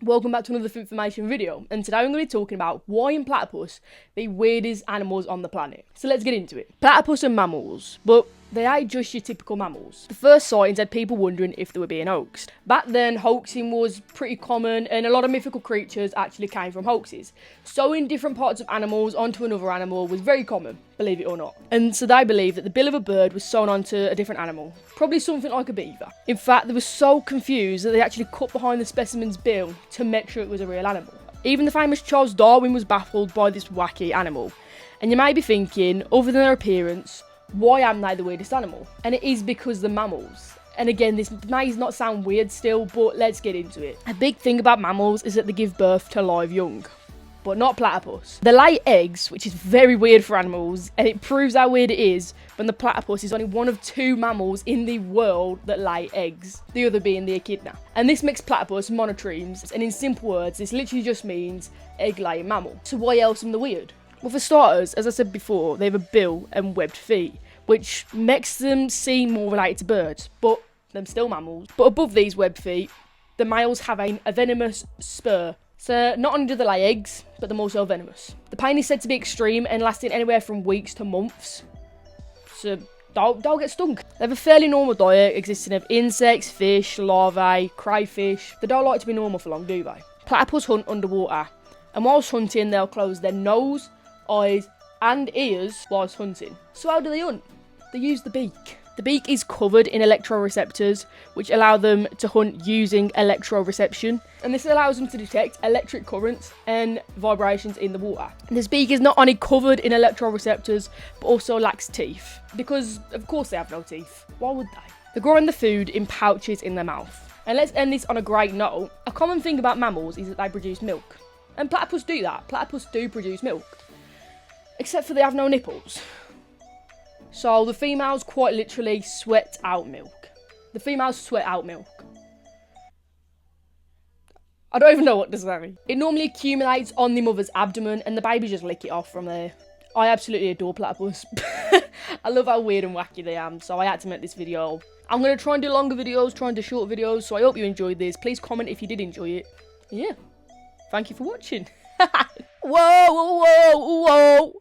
Welcome back to another information video, and today I'm going to be talking about why in platypus the weirdest animals on the planet. So let's get into it. Platypus are mammals, but they ain't just your typical mammals. The first sightings had people wondering if they were being hoaxed. Back then, hoaxing was pretty common, and a lot of mythical creatures actually came from hoaxes. Sewing different parts of animals onto another animal was very common, believe it or not. And so they believed that the bill of a bird was sewn onto a different animal, probably something like a beaver. In fact, they were so confused that they actually cut behind the specimen's bill to make sure it was a real animal. Even the famous Charles Darwin was baffled by this wacky animal. And you may be thinking, other than their appearance, why am they the weirdest animal? And it is because they're mammals. And again, this may not sound weird still, but let's get into it. A big thing about mammals is that they give birth to live young, but not platypus. They lay eggs, which is very weird for animals, and it proves how weird it is when the platypus is only one of 2 mammals in the world that lay eggs, the other being the echidna. And this makes platypus monotremes, and in simple words, this literally just means egg-laying mammal. So why else am I weird? Well, for starters, as I said before, they have a bill and webbed feet, which makes them seem more related to birds, but they're still mammals. But above these webbed feet, the males have a venomous spur. So not only do they lay eggs, but they're also venomous. The pain is said to be extreme and lasting anywhere from weeks to months. So don't get stung. They have a fairly normal diet consisting of insects, fish, larvae, crayfish. They don't like to be normal for long, do they? Platypus hunt underwater, and whilst hunting, they'll close their nose, eyes, and ears whilst hunting. So how do they hunt? They use the beak. The beak is covered in electroreceptors, which allow them to hunt using electroreception, and this allows them to detect electric currents and vibrations in the water. This beak is not only covered in electroreceptors, but also lacks teeth, because of course they have no teeth. Why would they? They grow the food in pouches in their mouth. And let's end this on a great note. A common thing about mammals is that they produce milk, and platypus do that. Platypus do produce milk, except for they have no nipples. So the females quite literally sweat out milk. The females sweat out milk. I don't even know what to say. It normally accumulates on the mother's abdomen and the baby just lick it off from there. I absolutely adore platypus. I love how weird and wacky they are, so I had to make this video. I'm going to try and do longer videos, try and do short videos, so I hope you enjoyed this. Please comment if you did enjoy it. Yeah. Thank you for watching. Whoa, whoa, whoa, whoa.